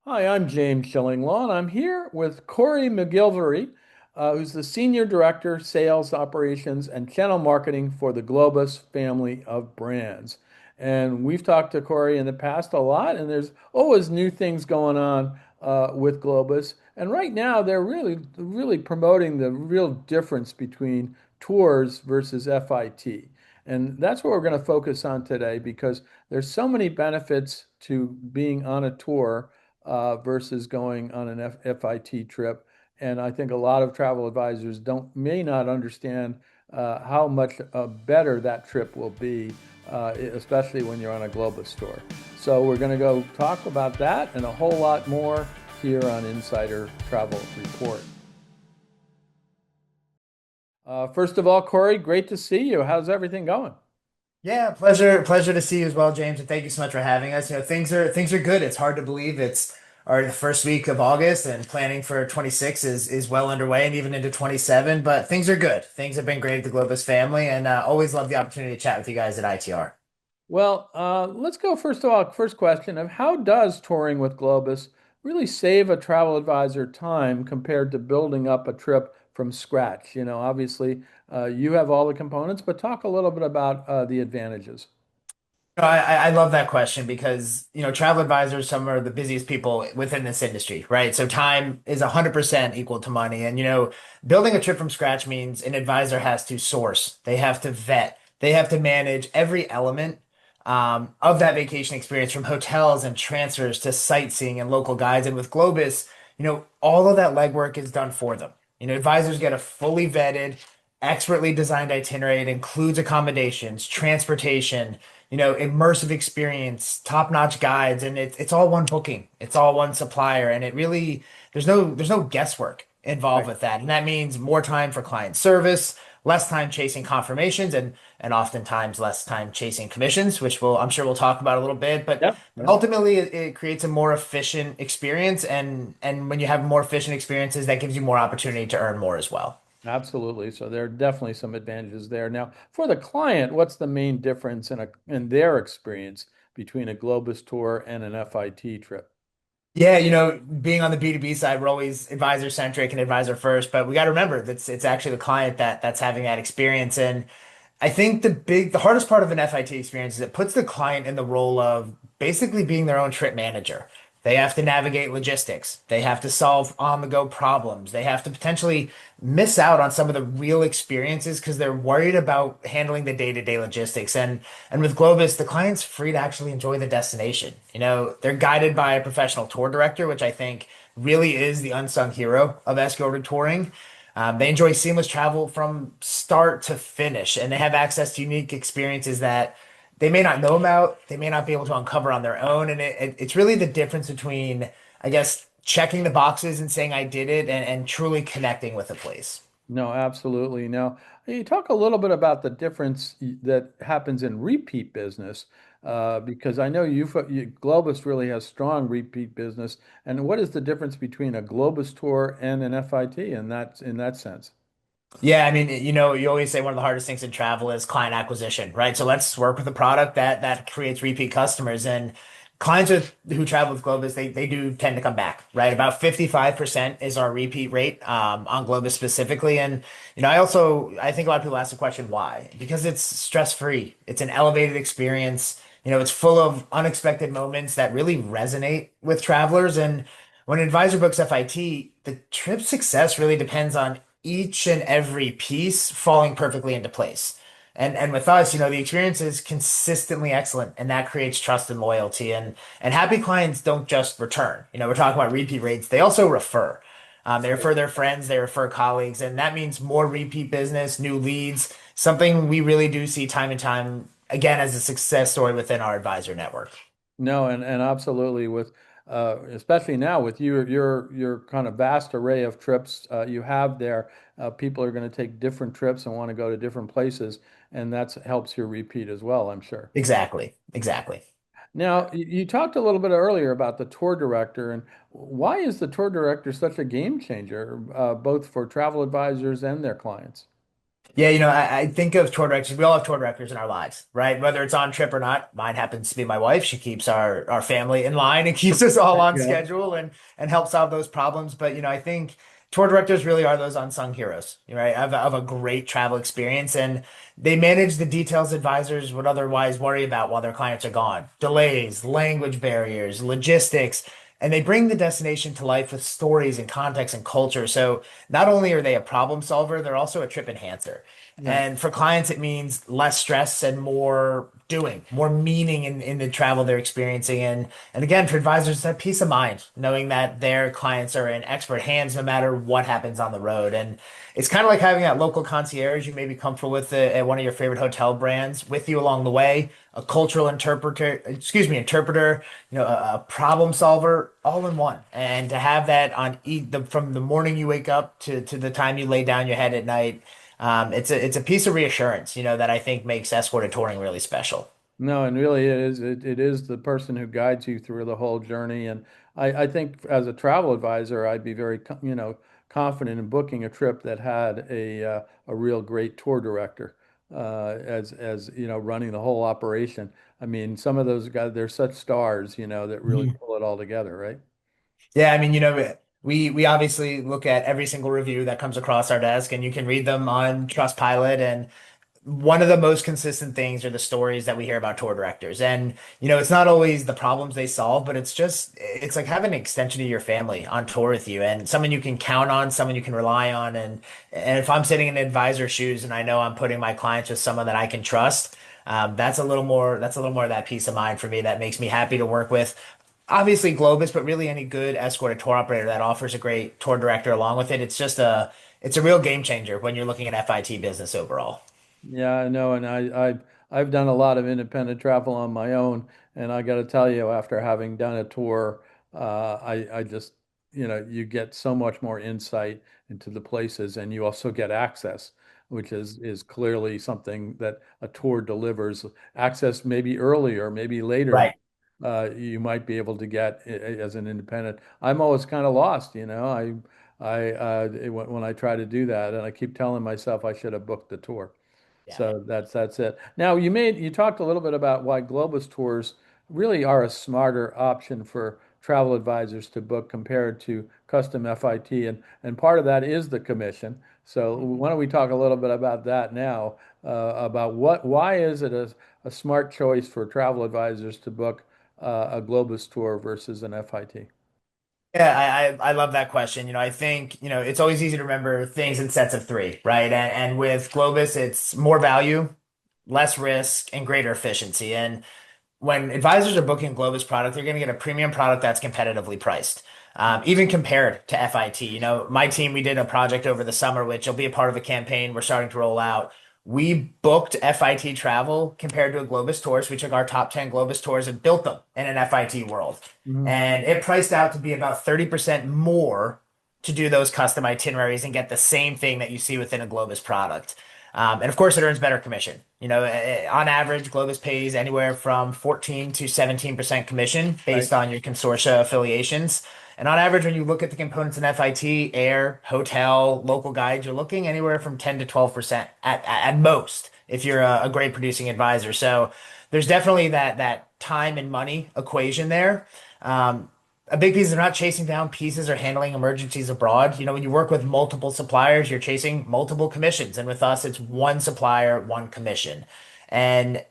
Hi, I'm James Shillinglaw, and I'm here with Corey McGilvery, who's the Senior Director, Sales Operations and Channel Marketing for the Globus family of brands. And we've talked to Corey in the past a lot, and there's always new things going on with Globus. And right now, they're really promoting the real difference between tours versus FIT. And that's what we're going to focus on today because there's so many benefits to being on a tour versus going on an FIT trip. And I think a lot of travel advisors may not understand how much better that trip will be, especially when you're on a Globus tour. So we're going to go talk about that and a whole lot more here on Insider Travel Report. First of all, Corey, great to see you. How's everything going? Yeah, pleasure to see you as well, James, and thank you so much for having us. Things are good. It's hard to believe it's our first week of August and planning for 26 is well underway and even into 27, but things are good. Things have been great at the Globus family and always love the opportunity to chat with you guys at ITR. Well, let's go first of all, first question of how does touring with Globus really save a travel advisor time compared to building up a trip from scratch? Obviously, you have all the components, but talk a little bit about the advantages. I love that question because, travel advisors, some are the busiest people within this industry, right? So time is 100% equal to money. And, building a trip from scratch means an advisor has to source, they have to vet, they have to manage every element of that vacation experience from hotels and transfers to sightseeing and local guides. And with Globus, all of that legwork is done for them. Advisors get a fully vetted, expertly designed itinerary. It includes accommodations, transportation, immersive experience, top-notch guides, and it's all one booking. It's all one supplier, and it really there's no guesswork involved Right. with that. And that means more time for client service, less time chasing confirmations, and oftentimes less time chasing commissions, which I'm sure we'll talk about a little bit. But Yep. Yep. ultimately, it creates a more efficient experience, and when you have more efficient experiences, that gives you more opportunity to earn more as well. Absolutely. So there are definitely some advantages there. Now, for the client, what's the main difference in their experience between a Globus tour and an FIT trip? Yeah, being on the B2B side, we're always advisor centric and advisor first, but we got to remember that it's actually the client that's having that experience. And I think the hardest part of an FIT experience is it puts the client in the role of basically being their own trip manager. They have to navigate logistics. They have to solve on-the-go problems. They have to potentially miss out on some of the real experiences because they're worried about handling the day-to-day logistics. And with Globus, the client's free to actually enjoy the destination. They're guided by a professional tour director, which I think really is the unsung hero of escorted touring. They enjoy seamless travel from start to finish, and they have access to unique experiences that they may not know about, they may not be able to uncover on their own. And it's really the difference between, I guess, checking the boxes and saying I did it and truly connecting with a place. No, absolutely. Now, you talk a little bit about the difference that happens in repeat business, because I know Globus really has strong repeat business. And what is the difference between a Globus tour and an FIT in that sense? Yeah, I mean, you always say one of the hardest things in travel is client acquisition, right? So let's work with a product that creates repeat customers. And who travel with Globus, they do tend to come back, right? About 55% is our repeat rate on Globus specifically. And I think a lot of people ask the question why? Because it's stress-free. It's an elevated experience. It's full of unexpected moments that really resonate with travelers. And when an advisor books FIT, the trip success really depends on each and every piece falling perfectly into place. And with us, the experience is consistently excellent, and that creates trust and loyalty. And happy clients don't just return. We're talking about repeat rates. They also refer. They refer their friends, they refer colleagues, and that means more repeat business, new leads, something we really do see time and time again as a success story within our advisor network. No, and absolutely with especially now with your kind of vast array of trips you have there, people are going to take different trips and want to go to different places, and that helps your repeat as well, I'm sure. Exactly. Exactly. Now, you talked a little bit earlier about the tour director, and why is the tour director such a game changer, both for travel advisors and their clients? Yeah, I think of tour directors. We all have tour directors in our lives, right? Whether it's on trip or not. Mine happens to be my wife. She keeps our family in line and keeps us all on Yeah. schedule and helps solve those problems. But I think tour directors really are those unsung heroes, right? Of a great travel experience, and they manage the details advisors would otherwise worry about while their clients are gone. Delays, language barriers, logistics, and they bring the destination to life with stories and context and culture. So not only are they a problem solver, they're also a trip enhancer. Yeah. And for clients, it means less stress and more doing, more meaning in the travel they're experiencing. And again, for advisors, that peace of mind, knowing that their clients are in expert hands no matter what happens on the road. And it's kind of like having that local concierge you may be comfortable with at one of your favorite hotel brands with you along the way, a cultural interpreter, a problem solver all in one. And to have that from the morning you wake up to the time you lay down your head at night, it's a piece of reassurance, that I think makes escorted touring really special. No, and really it is the person who guides you through the whole journey. And I think as a travel advisor, I'd be very, confident in booking a trip that had a real great tour director as running the whole operation. I mean, some of those guys, they're such stars, that really pull it all together, right? Yeah, I mean, we obviously look at every single review that comes across our desk, and you can read them on Trustpilot. And one of the most consistent things are the stories that we hear about tour directors. And it's not always the problems they solve, but it's like having an extension of your family on tour with you, and someone you can count on, someone you can rely on. And if I'm sitting in advisor shoes and I know I'm putting my clients with someone that I can trust. That's a little more of that peace of mind for me that makes me happy to work with. Obviously Globus, but really any good escorted tour operator that offers a great tour director along with it. It's a real game changer when you're looking at FIT business overall. Yeah, I know, and I've done a lot of independent travel on my own, and I got to tell you, after having done a tour, I just you get so much more insight into the places, and you also get access, which is clearly something that a tour delivers. Access maybe earlier, maybe later, Right. you might be able to get as an independent. I'm always kind of lost, when I try to do that, and I keep telling myself I should have booked the tour. Yeah. So that's it. Now you talked a little bit about why Globus tours really are a smarter option for travel advisors to book compared to custom FIT, and part of that is the commission. So why don't we talk a little bit about that now, about why is it a smart choice for travel advisors to book a Globus tour versus an FIT? Yeah, I love that question. I think, it's always easy to remember things in sets of three, right? And with Globus, it's more value, less risk, and greater efficiency. And when advisors are booking Globus product, they're going to get a premium product that's competitively priced, even compared to FIT. My team, we did a project over the summer, which will be a part of a campaign we're starting to roll out. We booked FIT travel compared to a Globus tour. So we took our top 10 Globus tours and built them in an FIT world. Mhm. And it priced out to be about 30% more to do those custom itineraries and get the same thing that you see within a Globus product. And of course, it earns better commission. On average, Globus pays anywhere from 14 to 17% commission Right. based on your consortia affiliations. And on average, when you look at the components in FIT, air, hotel, local guides, you're looking anywhere from 10 to 12% at most if you're a great producing advisor. So there's definitely that time and money equation there. Um, a big piece is they're not chasing down pieces or handling emergencies abroad. When you work with multiple suppliers, you're chasing multiple commissions. And with us, it's one supplier, one commission. And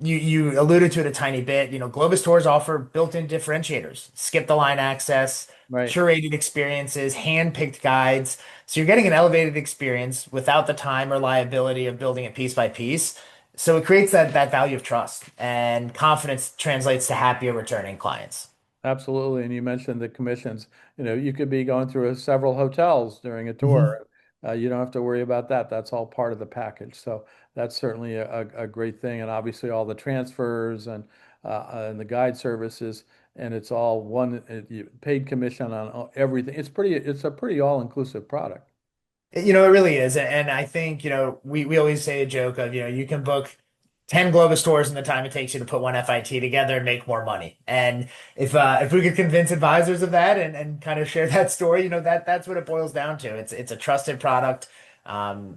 you alluded to it a tiny bit. Globus stores offer built-in differentiators, skip the line access, Right. curated experiences, hand-picked guides. So you're getting an elevated experience without the time or liability of building it piece by piece. So it creates that value of trust and confidence translates to happier returning clients. Absolutely. And you mentioned the commissions. You could be going through several hotels during a Mhm. tour. You don't have to worry about that. That's all part of the package. So that's certainly a great thing. And obviously all the transfers and the guide services, and it's all one paid commission on everything. It's a pretty all-inclusive product. It really is. And I think, we always say a joke of, you can book 10 Globus tours in the time it takes you to put one FIT together and make more money. And if we could convince advisors of that and kind of share that story, that's what it boils down to. It's a trusted product.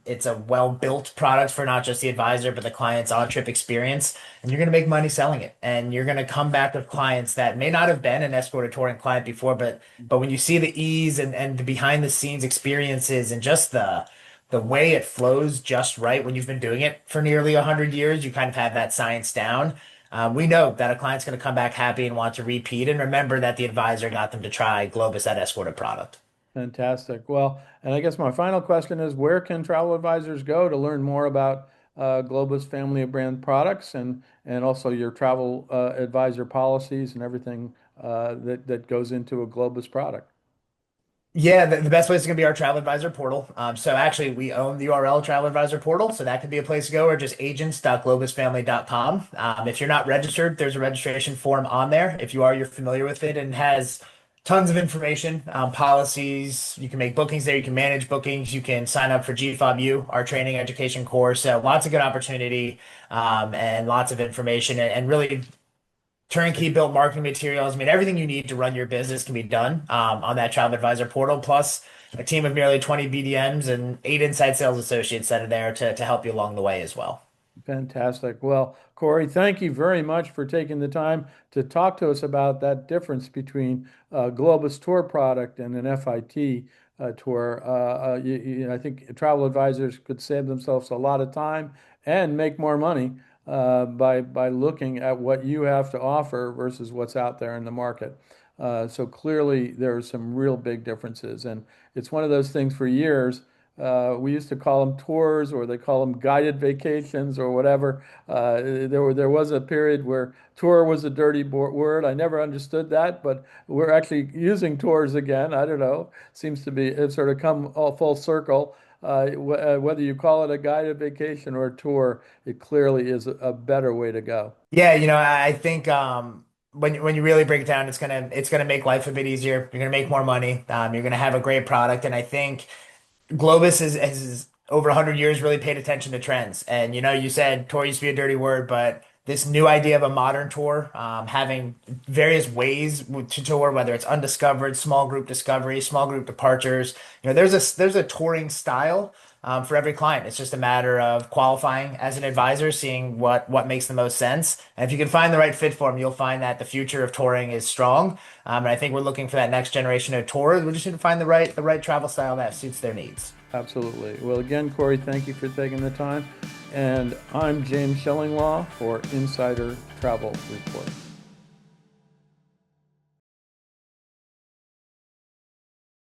It's a well-built product for not just the advisor, but the client's on-trip experience. And you're going to make money selling it. And you're going to come back with clients that may not have been an escort or touring client before, but when you see the ease and the behind the scenes experiences and just the way it flows just right when you've been doing it for nearly 100 years, you kind of have that science down. We know that a client's going to come back happy and want to repeat and remember that the advisor got them to try Globus, that escorted product. Fantastic. Well, and I guess my final question is, where can travel advisors go to learn more about Globus family of brand products and also your travel advisor policies and everything that goes into a Globus product? Yeah, the best place is going to be our Travel Advisor portal. So actually, we own the URL Travel Advisor portal, so that could be a place to go, or just agents.globusfamily.com. If you're not registered, there's a registration form on there. If you are, you're familiar with it and has tons of information, policies. You can make bookings there. You can manage bookings. You can sign up for GFOBU, our training education course. So lots of good opportunity and lots of information and really turnkey built marketing materials. I mean, everything you need to run your business can be done on that Travel Advisor portal, plus a team of nearly 20 BDMs and 8 inside sales associates that are there to help you along the way as well. Fantastic. Well, Corey, thank you very much for taking the time to talk to us about that difference between a Globus tour product and an FIT tour. I think travel advisors could save themselves a lot of time and make more money by looking at what you have to offer versus what's out there in the market. So clearly, there are some real big differences, and it's one of those things for years. We used to call them tours, or they call them guided vacations, or whatever. There was a period where tour was a dirty word. I never understood that, but we're actually using tours again. I don't know. Seems to be it's sort of come all full circle. Whether you call it a guided vacation or a tour, it clearly is a better way to go. Yeah, I think when you really break it down, it's gonna make life a bit easier. You're gonna make more money. You're gonna have a great product, and I think Globus has over 100 years really paid attention to trends. And you said tour used to be a dirty word, but this new idea of a modern tour, having various ways to tour, whether it's undiscovered, small group discovery, small group departures, there's a touring style for every client. It's just a matter of qualifying as an advisor, seeing what makes the most sense. And if you can find the right fit for them, you'll find that the future of touring is strong. And I think we're looking for that next generation of tours. We just need to find the right travel style that suits their needs. Absolutely. Well, again, Corey, thank you for taking the time. And I'm James Shillinglaw for Insider Travel Report.